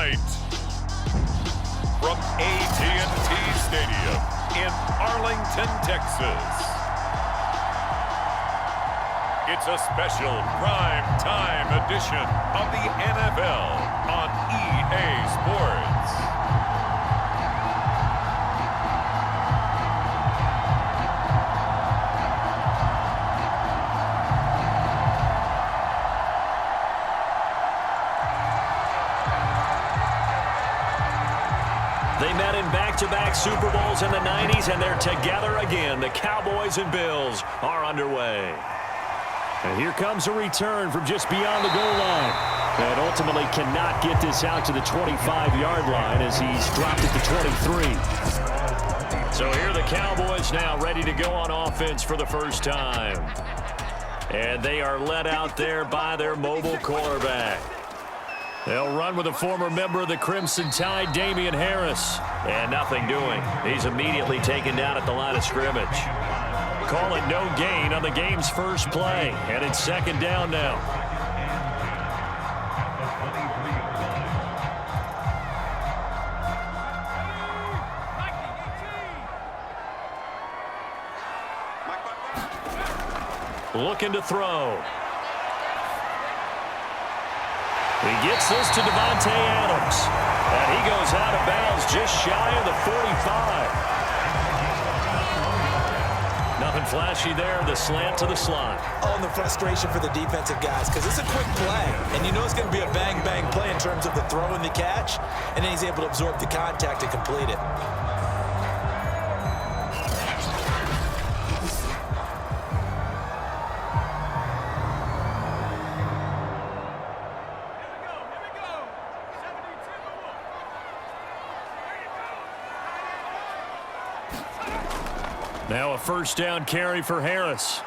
tonight, from AT&T Stadium in Arlington, Texas, it's a special prime time edition of the NFL on EA Sports. They met in back-to-back Super Bowls in the 90s, and they're together again. The Cowboys and Bills are underway. And here comes a return from just beyond the goal line. And ultimately cannot get this out to the 25-yard line as he's dropped at the 23. So here are the Cowboys now ready to go on offense for the first time. And they are led out there by their mobile quarterback. They'll run with a former member of the Crimson Tide, Damian Harris. And nothing doing. He's immediately taken down at the line of scrimmage. Call it no gain on the game's first play. And it's second down now. Looking to throw. He gets this to Devontae Adams. And he goes out of bounds just shy of the 45. Nothing flashy there. The slant to the slot. Oh, and the frustration for the defensive guys because it's a quick play. And you know it's going to be a bang-bang play in terms of the throw and the catch. And then he's able to absorb the contact and complete it. Now a first down carry for Harris.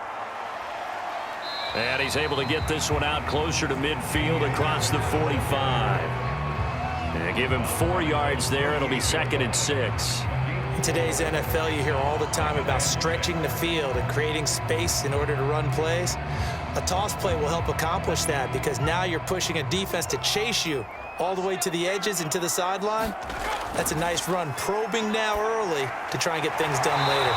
And he's able to get this one out closer to midfield across the 45. And give him 4 yards there. It'll be 2nd and 6. In today's NFL, you hear all the time about stretching the field and creating space in order to run plays. A toss play will help accomplish that because now you're pushing a defense to chase you all the way to the edges and to the sideline. That's a nice run, probing now early to try and get things done later.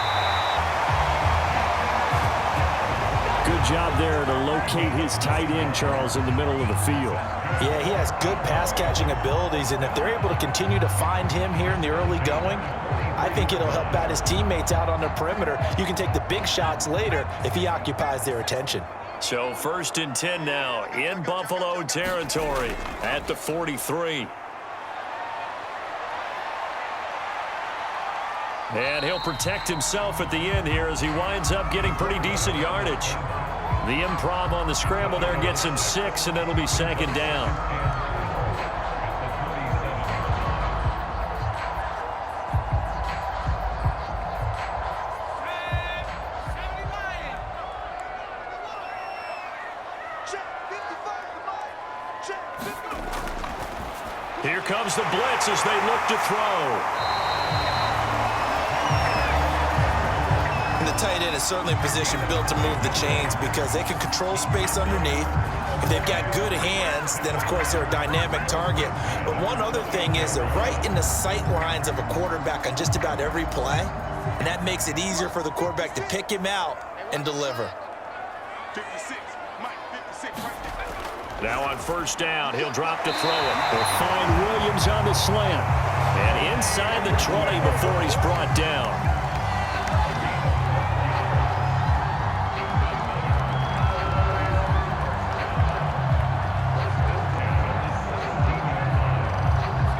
Good job there to locate his tight end, Charles, in the middle of the field. Yeah, he has good pass-catching abilities, and if they're able to continue to find him here in the early going, I think it'll help out his teammates out on the perimeter. You can take the big shots later if he occupies their attention. So 1st and 10 now in Buffalo territory at the 43. And he'll protect himself at the end here as he winds up getting pretty decent yardage. The improv on the scramble there gets him 6, and it'll be 2nd down. Here comes the blitz as they look to throw. The tight end is certainly a position built to move the chains because they can control space underneath. If they've got good hands, then, of course, they're a dynamic target. But one other thing is they're right in the sight lines of a quarterback on just about every play, and that makes it easier for the quarterback to pick him out and deliver. 56, Mike, 56 right there. Now on first down, he'll drop to throw it. They'll find Williams on the slant. And inside the 20 before he's brought down.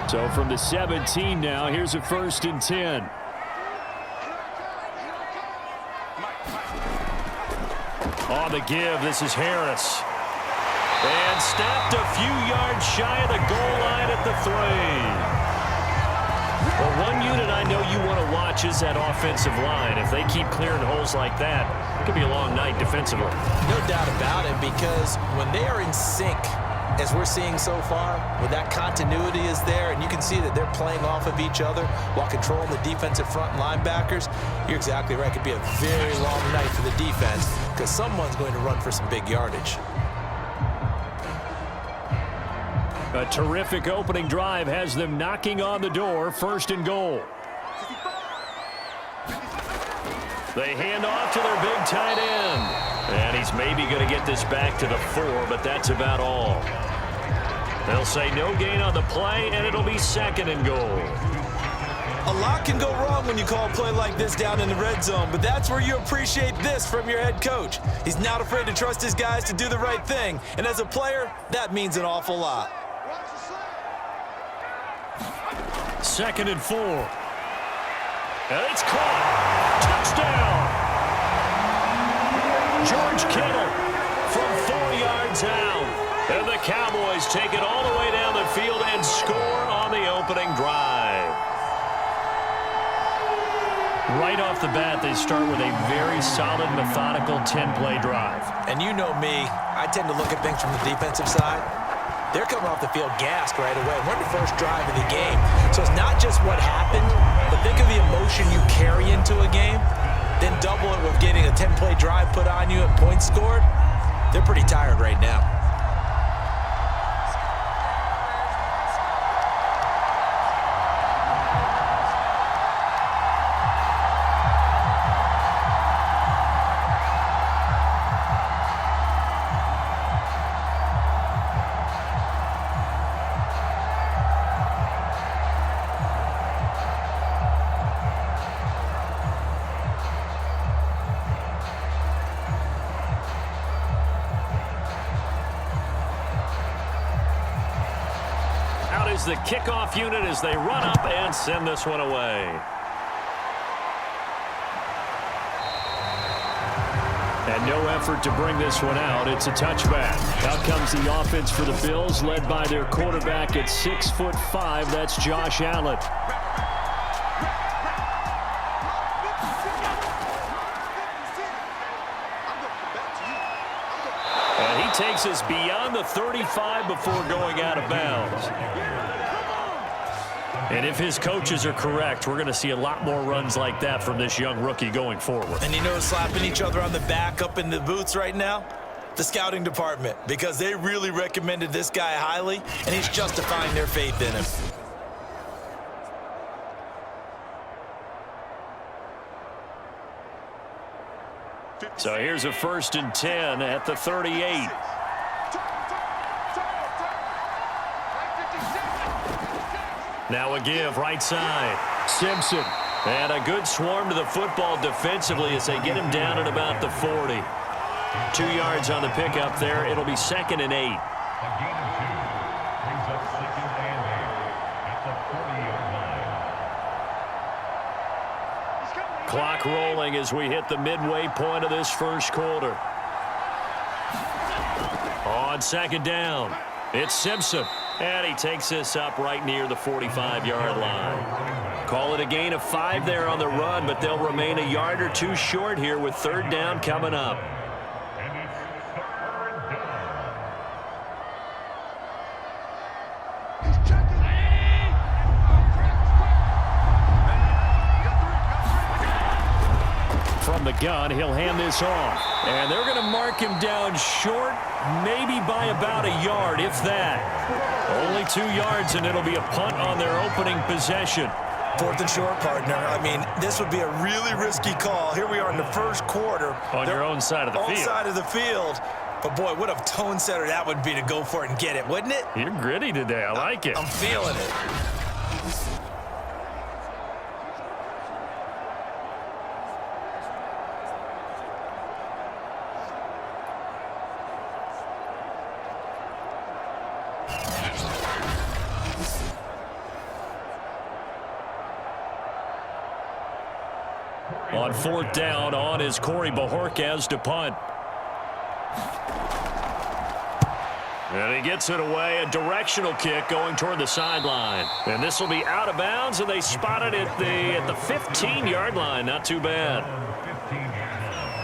So from the 17 now, here's a 1st and 10. On the give, this is Harris. And snapped a few yards shy of the goal line at the 3. Well, one unit I know you want to watch is that offensive line. If they keep clearing holes like that, it could be a long night defensively. No doubt about it, because when they are in sync, as we're seeing so far, when that continuity is there and you can see that they're playing off of each other while controlling the defensive front linebackers, you're exactly right. It could be a very long night for the defense because someone's going to run for some big yardage. A terrific opening drive has them knocking on the door, 1st and goal. They hand off to their big tight end. And he's maybe going to get this back to the 4, but that's about all. They'll say no gain on the play, and it'll be 2nd and goal. A lot can go wrong when you call a play like this down in the red zone, but that's where you appreciate this from your head coach. He's not afraid to trust his guys to do the right thing, and as a player, that means an awful lot. 2nd and 4. And it's caught. Touchdown. George Kittle from 4 yards out. And the Cowboys take it all the way down the field and score on the opening drive. Right off the bat, they start with a very solid, methodical 10-play drive. And you know me, I tend to look at things from the defensive side. They're coming off the field gassed right away. We're in the first drive of the game. So it's not just what happened, but think of the emotion you carry into a game, then double it with getting a 10-play drive put on you and points scored. They're pretty tired right now. The kickoff unit as they run up and send this one away. And no effort to bring this one out. It's a touchback. Out comes the offense for the Bills, led by their quarterback at 6'5". That's Josh Allen. And he takes us beyond the 35 before going out of bounds. And if his coaches are correct, we're going to see a lot more runs like that from this young rookie going forward. And you know, slapping each other on the back up in the booths right now? The scouting department, because they really recommended this guy highly, and he's justifying their faith in him. So here's a 1st and 10 at the 38. Now a give right side. Simpson. And a good swarm to the football defensively as they get him down at about the 40. 2 yards on the pickup there. It'll be 2nd and 8. Clock rolling as we hit the midway point of this first quarter. On 2nd down, it's Simpson. And he takes this up right near the 45-yard line. Call it a gain of 5 there on the run, but they'll remain a yard or 2 short here with 3rd down coming up. From the gun, he'll hand this off. And they're going to mark him down short, maybe by about a yard, if that. Only 2 yards, and it'll be a punt on their opening possession. 4th and short, partner. I mean, this would be a really risky call. Here we are in the first quarter. On your own side of the field. On side of the field. But, boy, what a tone setter that would be to go for it and get it, wouldn't it? You're gritty today. I like it. I'm feeling it. On 4th down, on is Corey Bojorquez to punt. And he gets it away, a directional kick going toward the sideline. And this will be out of bounds, and they spot it at the 15-yard line. Not too bad.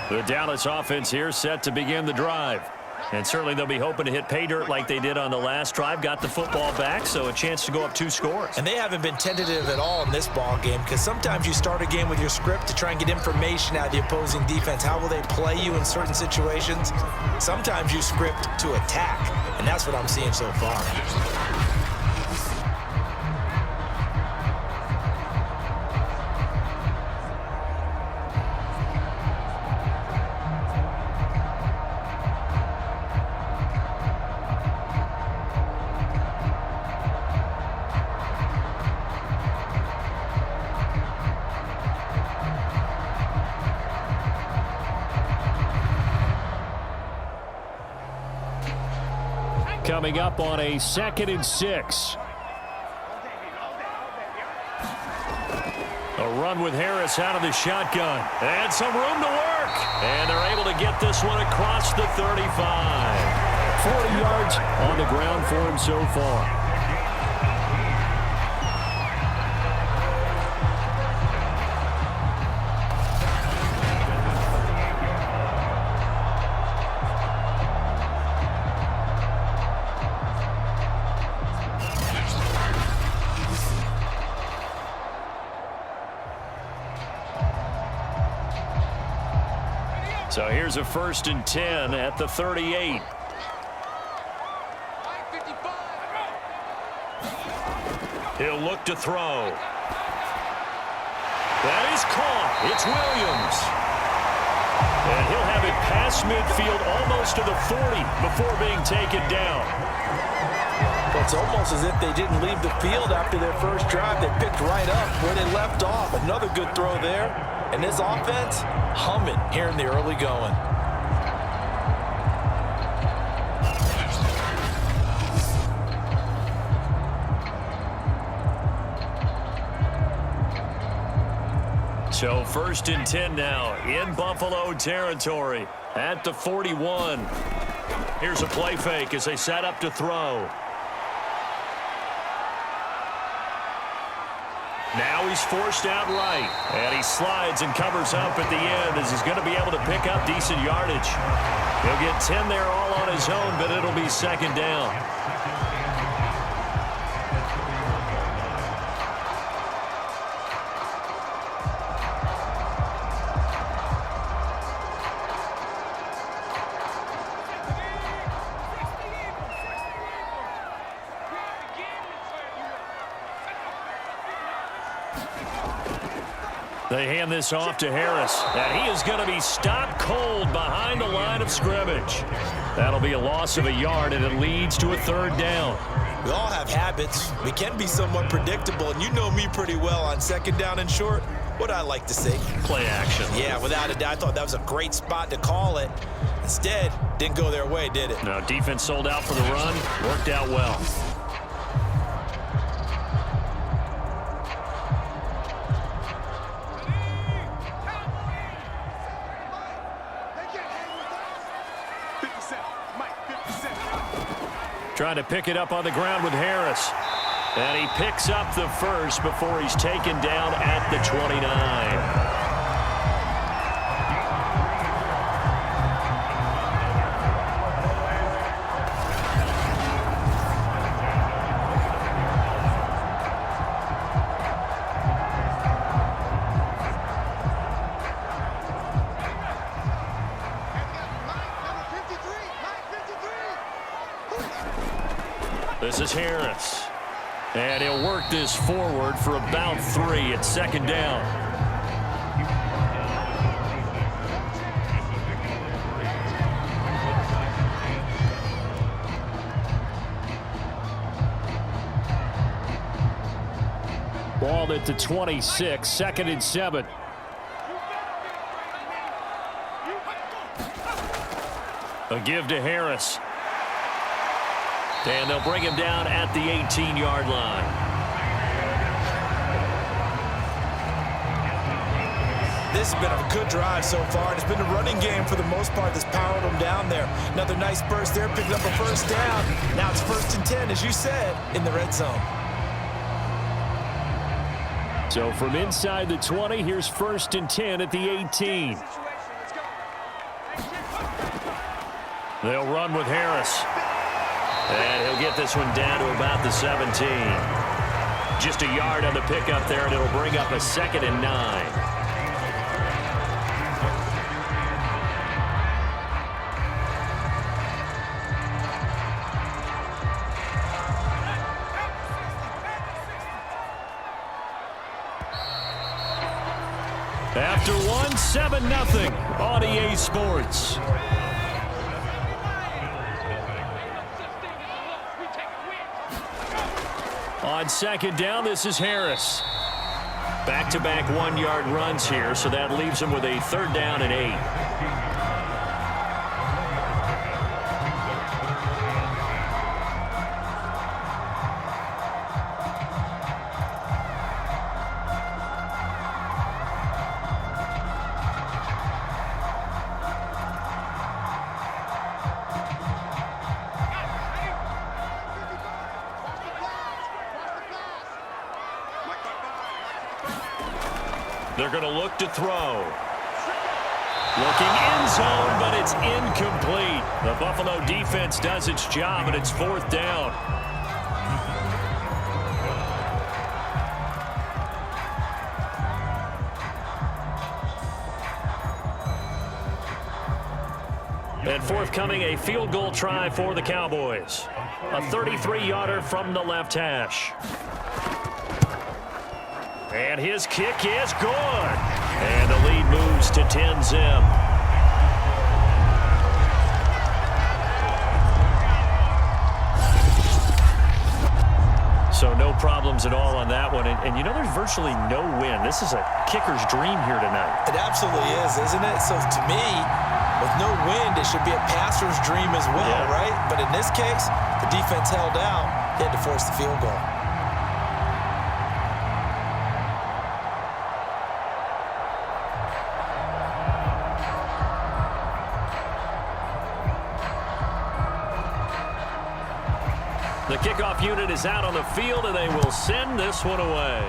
The Dallas offense here set to begin the drive. And certainly they'll be hoping to hit pay dirt like they did on the last drive. Got the football back, so a chance to go up 2 scores. And they haven't been tentative at all in this ball game, because sometimes you start a game with your script to try and get information out of the opposing defense. How will they play you in certain situations? Sometimes you script to attack. and that's what I'm seeing so far. Coming up on a 2nd and 6. A run with Harris out of the shotgun. And some room to work. And they're able to get this one across the 35. 40 yards on the ground for him so far. So here's a 1st and 10 at the 38. He'll look to throw. That is caught. It's Williams. And he'll have it past midfield almost to the 40 before being taken down. Well, it's almost as if they didn't leave the field after their first drive. They picked right up where they left off. Another good throw there. And this offense, humming here in the early going. So 1st and 10 now in Buffalo territory at the 41. Here's a play fake as they set up to throw. Now he's forced out right, and he slides and covers up at the end as he's going to be able to pick up decent yardage. He'll get 10 there all on his own, but it'll be 2nd down. They hand this off to Harris, and he is going to be stopped cold behind the line of scrimmage. That'll be a loss of a yard, and it leads to a 3rd down. We all have habits. We can be somewhat predictable, and you know me pretty well on 2nd down and short. What I like to say? Play action. Yeah, without a doubt. I thought that was a great spot to call it. Instead, didn't go their way, did it? No, defense sold out for the run. Worked out well. Trying to pick it up on the ground with Harris. And he picks up the first before he's taken down at the 29. This is Harris. And he'll work this forward for about 3 at 2nd down. Ball at the 26, 2nd and 7. A give to Harris. And they'll bring him down at the 18-yard line. This has been a good drive so far. It's been a running game for the most part that's powered them down there. Another nice burst there, picking up a 1st down. Now it's 1st and 10, as you said, in the red zone. So from inside the 20, here's 1st and 10 at the 18. They'll run with Harris. And he'll get this one down to about the 17. Just a yard on the pickup there, and it'll bring up a 2nd and 9. After one, 7-0 on EA Sports. On second down, this is Harris. Back-to-back one-yard runs here, so that leaves him with a 3rd down and 8. They're going to look to throw. Looking end zone, but it's incomplete. The Buffalo defense does its job, and it's 4th down. And forthcoming, a field goal try for the Cowboys. A 33-yarder from the left hash. And his kick is good. And the lead moves to 10-zip. So no problems at all on that one. And you know there's virtually no wind. This is a kicker's dream here tonight. It absolutely is, isn't it? So to me, with no wind, it should be a passer's dream as well, right? But in this case, the defense held out. They had to force the field goal. The kickoff unit is out on the field, and they will send this one away.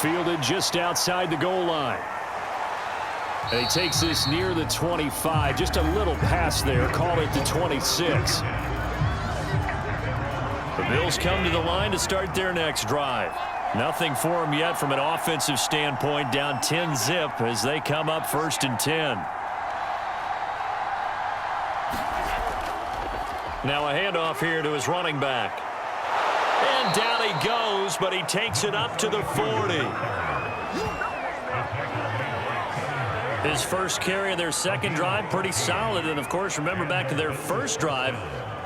Fielded just outside the goal line. And he takes this near the 25. Just a little pass there. Call it the 26. The Bills come to the line to start their next drive. Nothing for them yet from an offensive standpoint. Down 10-zip as they come up 1st and 10. Now a handoff here to his running back. And down he goes, but he takes it up to the 40. His first carry of their second drive, pretty solid. And, of course, remember back to their first drive,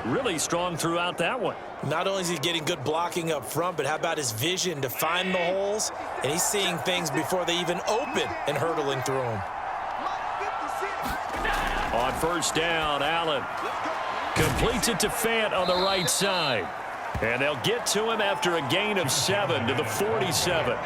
really strong throughout that one. Not only is he getting good blocking up front, but how about his vision to find the holes? And he's seeing things before they even open and hurdling through them. On 1st down, Allen completes it to Fant on the right side. And they'll get to him after a gain of 7 to the 47.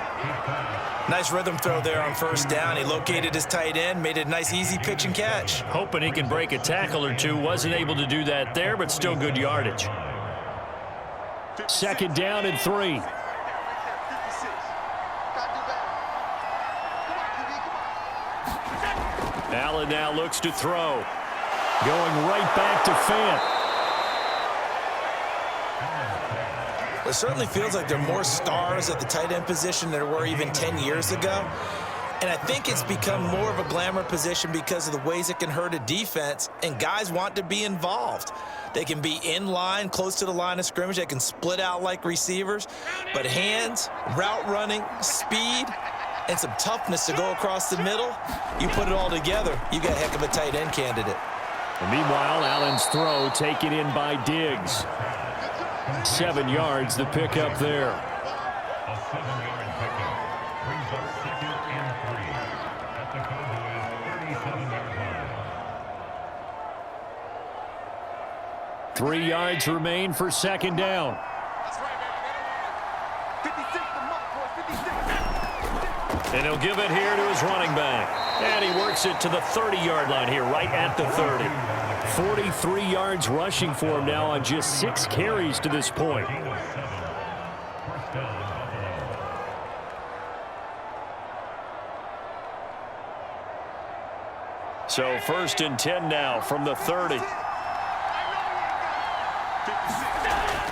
Nice rhythm throw there on 1st down. He located his tight end, made it a nice easy pitch and catch. Hoping he can break a tackle or two. Wasn't able to do that there, but still good yardage. 2nd down and 3. Allen now looks to throw. Going right back to Fant. It certainly feels like there are more stars at the tight end position than there were even 10 years ago. And I think it's become more of a glamour position because of the ways it can hurt a defense, and guys want to be involved. They can be in line, close to the line of scrimmage. They can split out like receivers. But hands, route running, speed, and some toughness to go across the middle, you put it all together, you got a heck of a tight end candidate. And meanwhile, Allen's throw taken in by Diggs. 7 yards, the pickup there. A 7-yard pickup brings up 2nd and 3 at the Cowboys' 37-yard line. 3 yards remain for 2nd down. And he'll give it here to his running back. And he works it to the 30-yard line here, right at the 30. 43 yards rushing for him now on just 6 carries to this point. So 1st and 10 now from the 30.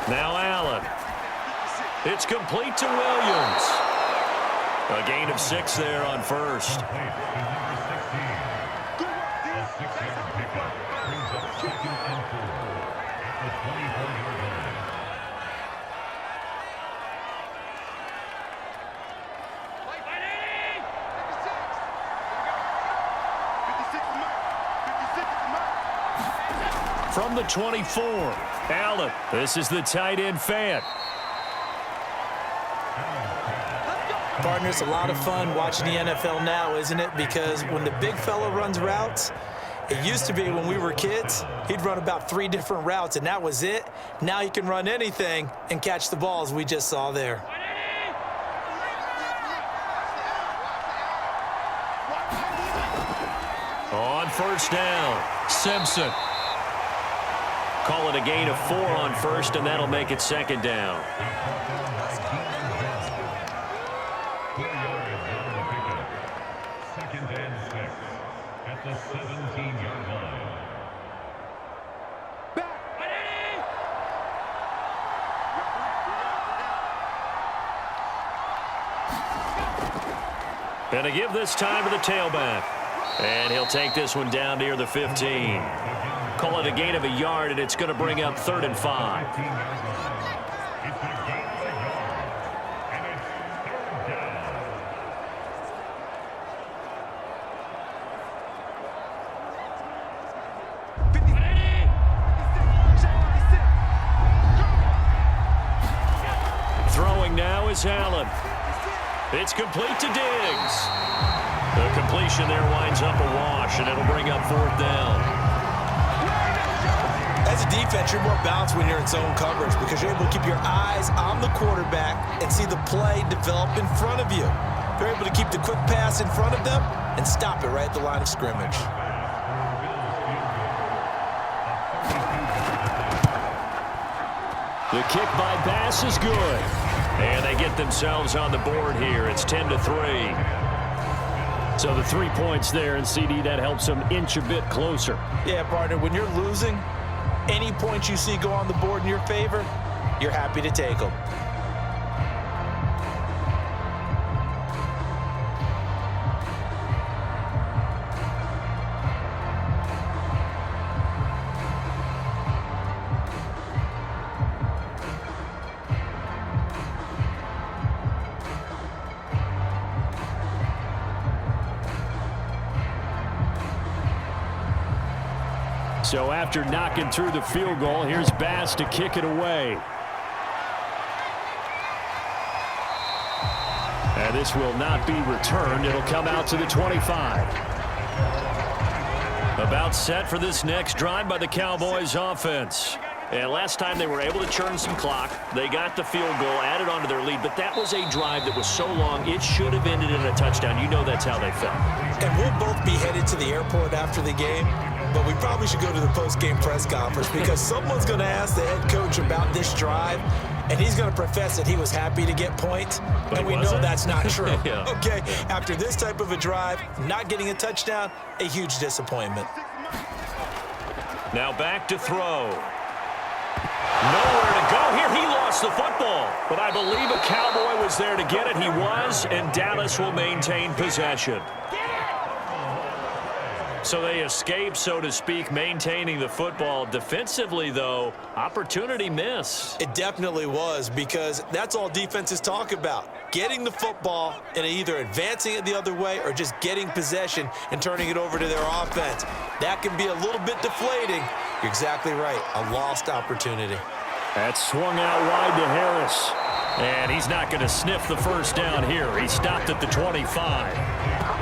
Now Allen. It's complete to Williams. A gain of 6 there on 1st. From the 24, Allen. This is the tight end fan. Partner, it's a lot of fun watching the NFL now, isn't it? Because when the big fella runs routes, it used to be when we were kids, he'd run about 3 different routes, and that was it. Now he can run anything and catch the balls we just saw there. On first down, Simpson. Call it a gain of 4 on first, and that'll make it second down. Second and 6 at the 17-yard line. And to give this time to the tailback. And he'll take this one down near the 15. Call it a gain of a yard, and it's going to bring up 3rd and 5. It's a gain of a yard, and it's 3rd down. Throwing now is Allen. It's complete to Diggs. The completion there winds up a wash, and it'll bring up 4th down. As a defense, you're more balanced when you're in zone coverage because you're able to keep your eyes on the quarterback and see the play develop in front of you. You're able to keep the quick pass in front of them and stop it right at the line of scrimmage. The kick by Bass is good. And they get themselves on the board here. It's 10-3. So the 3 points there, and CD, that helps them inch a bit closer. Yeah, partner, when you're losing, any points you see go on the board in your favor, you're happy to take them. So after knocking through the field goal, here's Bass to kick it away. And this will not be returned. It'll come out to the 25. About set for this next drive by the Cowboys offense. And last time they were able to churn some clock. They got the field goal, added on to their lead, but that was a drive that was so long it should have ended in a touchdown. You know that's how they felt. And we'll both be headed to the airport after the game, but we probably should go to the post-game press conference because someone's going to ask the head coach about this drive, and he's going to profess that he was happy to get points, and we know that's not true. Yeah. Okay, after this type of a drive, not getting a touchdown, a huge disappointment. Now back to throw. Nowhere to go here. He lost the football, but I believe a Cowboy was there to get it. He was, and Dallas will maintain possession. So they escape, so to speak, maintaining the football. Defensively, though, opportunity missed. It definitely was because that's all defenses talk about. Getting the football and either advancing it the other way or just getting possession and turning it over to their offense. That can be a little bit deflating. You're exactly right. A lost opportunity. That swung out wide to Harris. And he's not going to sniff the first down here. He stopped at the 25.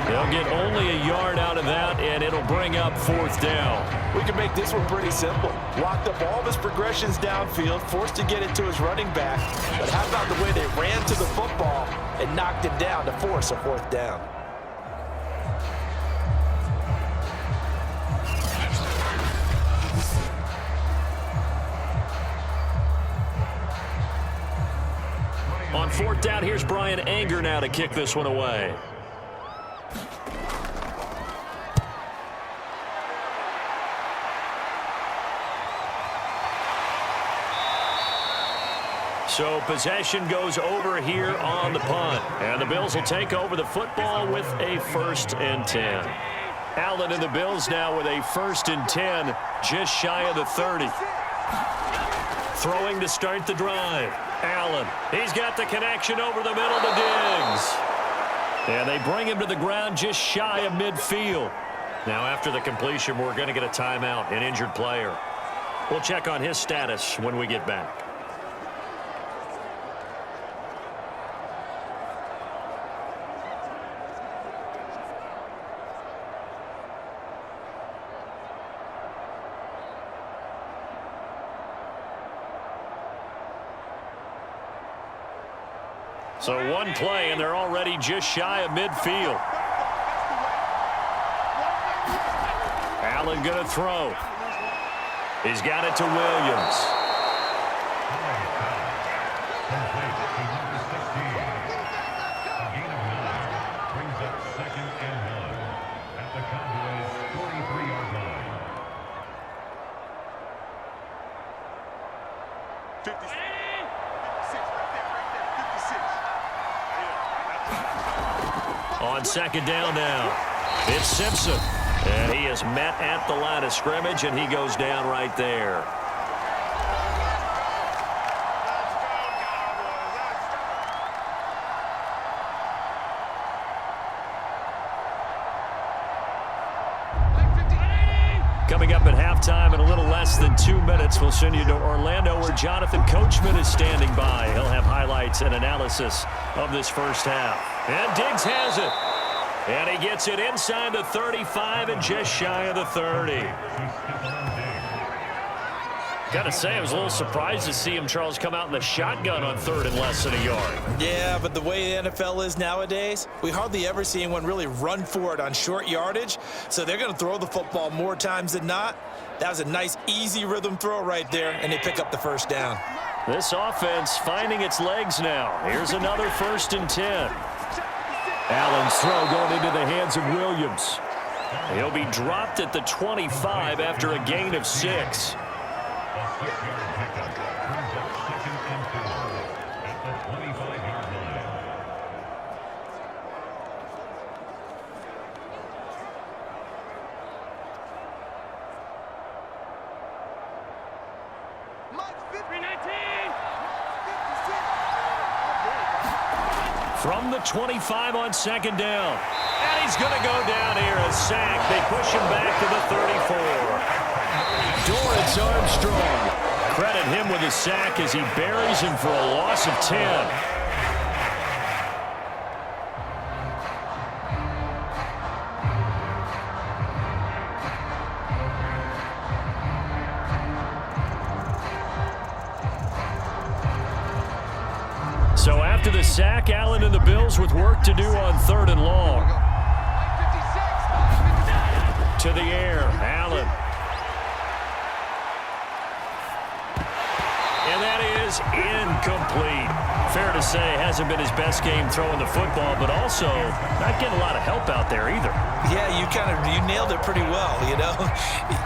They'll get only a yard out of that, and it'll bring up 4th down. We can make this one pretty simple. Locked up all of his progressions downfield, forced to get it to his running back. But how about the way they ran to the football and knocked him down to force a 4th down? On 4th down, here's Brian Anger now to kick this one away. So possession goes over here on the punt. And the Bills will take over the football with a 1st and 10. Allen and the Bills now with a 1st and 10, just shy of the 30. Throwing to start the drive. Allen, he's got the connection over the middle to Diggs. And they bring him to the ground just shy of midfield. Now after the completion, we're going to get a timeout, an injured player. We'll check on his status when we get back. So one play, and they're already just shy of midfield. Allen going to throw. He's got it to Williams. Complete to number 16. A gain of 9 brings up 2nd and 1 at the Cowboys' 43-yard line. 56. On 2nd down now, it's Simpson. And he is met at the line of scrimmage, and he goes down right there. Coming up at halftime in a little less than 2 minutes, we'll send you to Orlando where Jonathan Coachman is standing by. He'll have highlights and analysis of this first half. And Diggs has it. And he gets it inside the 35 and just shy of the 30. Got to say, I was a little surprised to see him, Charles, come out in the shotgun on 3rd and less than a yard. Yeah, but the way the NFL is nowadays, we hardly ever see anyone really run for it on short yardage. So they're going to throw the football more times than not. That was a nice, easy rhythm throw right there, and they pick up the first down. This offense finding its legs now. Here's another 1st and 10. Allen's throw going into the hands of Williams. He'll be dropped at the 25 after a gain of 6. A 6-yard pickup brings up 2nd and 4 at the 25-yard line. From the 25 on 2nd down. And he's going to go down here. A sack. They push him back to the 34. Dorrance Armstrong. Credit him with his sack as he buries him for a loss of 10. So after the sack, Allen and the Bills with work to do on 3rd and long. To the air, Allen. And that is incomplete. Fair to say, hasn't been his best game throwing the football, but also not getting a lot of help out there either. Yeah, you nailed it pretty well, you know.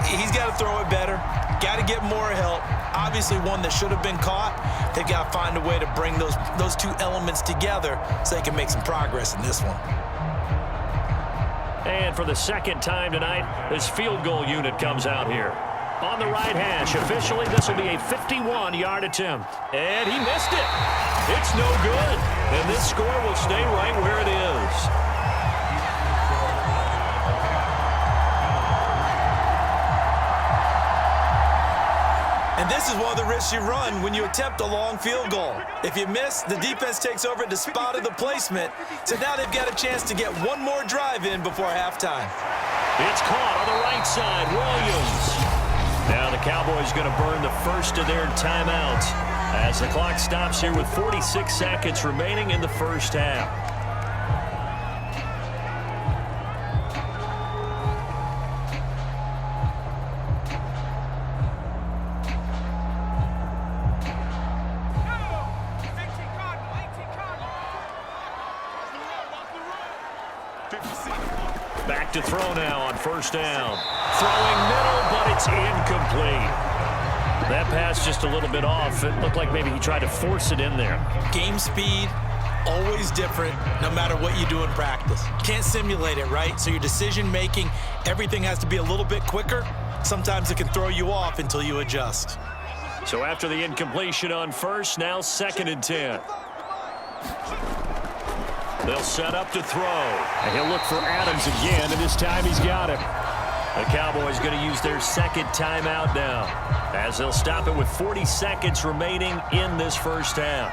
He's got to throw it better. Got to get more help. Obviously one that should have been caught. They've got to find a way to bring those two elements together so they can make some progress in this one. And for the 2nd time tonight, this field goal unit comes out here. On the right hash, officially, this will be a 51-yard attempt. And he missed it. It's no good. And this score will stay right where it is. And this is one of the risks you run when you attempt a long field goal. If you miss, the defense takes over at the spot of the placement. So now they've got a chance to get one more drive in before halftime. It's caught on the right side. Williams. Now the Cowboys going to burn the first of their timeouts as the clock stops here with 46 seconds remaining in the first half. Back to throw now on 1st down. Throwing middle, but it's incomplete. That pass just a little bit off. It looked like maybe he tried to force it in there. Game speed, always different, no matter what you do in practice. Can't simulate it, right? So your decision-making, everything has to be a little bit quicker. Sometimes it can throw you off until you adjust. So after the incompletion on 1st, now 2nd and 10. They'll set up to throw. And he'll look for Adams again, and this time he's got him. The Cowboys going to use their second timeout now, as they'll stop it with 40 seconds remaining in this first half.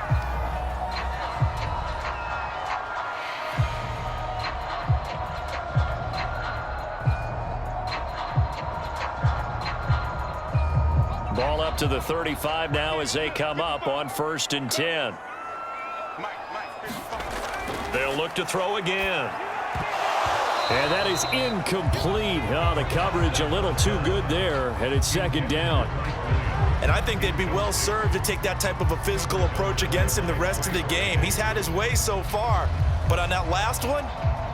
Ball up to the 35 now as they come up on 1st and 10. They'll look to throw again. And that is incomplete. Oh, the coverage a little too good there, and it's 2nd down. And I think they'd be well served to take that type of a physical approach against him the rest of the game. He's had his way so far, but on that last one,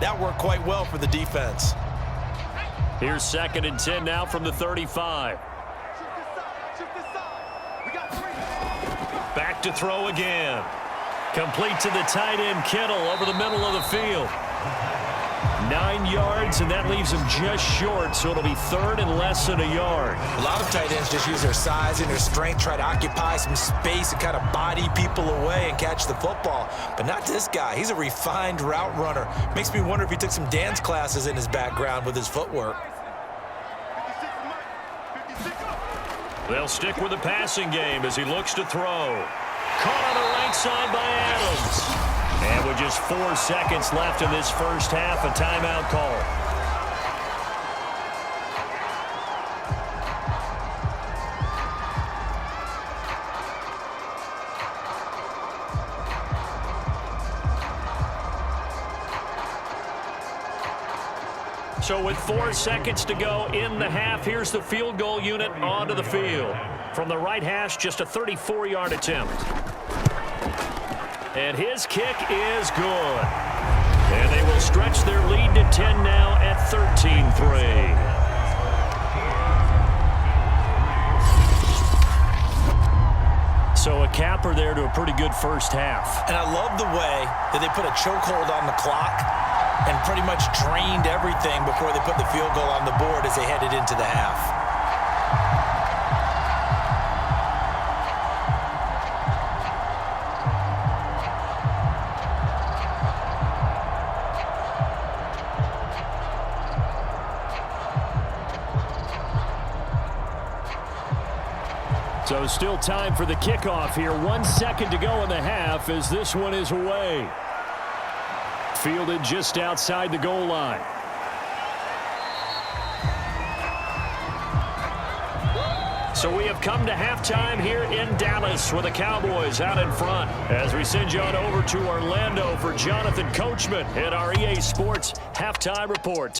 that worked quite well for the defense. Here's 2nd and 10 now from the 35. Back to throw again. Complete to the tight end, Kittle, over the middle of the field. 9 yards, and that leaves him just short, so it'll be 3rd and less than a yard. A lot of tight ends just use their size and their strength, try to occupy some space and kind of body people away and catch the football. But not this guy. He's a refined route runner. Makes me wonder if he took some dance classes in his background with his footwork. They'll stick with the passing game as he looks to throw. Caught on the right side by Adams. And with just 4 seconds left in this first half, a timeout call. So with 4 seconds to go in the half, here's the field goal unit onto the field. From the right hash, just a 34-yard attempt. And his kick is good. And they will stretch their lead to 10 now at 13-3. So a capper there to a pretty good first half. And I love the way that they put a chokehold on the clock and pretty much drained everything before they put the field goal on the board as they headed into the half. So still time for the kickoff here. 1 second to go in the half as this one is away. Fielded just outside the goal line. So we have come to halftime here in Dallas with the Cowboys out in front. As we send you on over to Orlando for Jonathan Coachman at our EA Sports Halftime Report.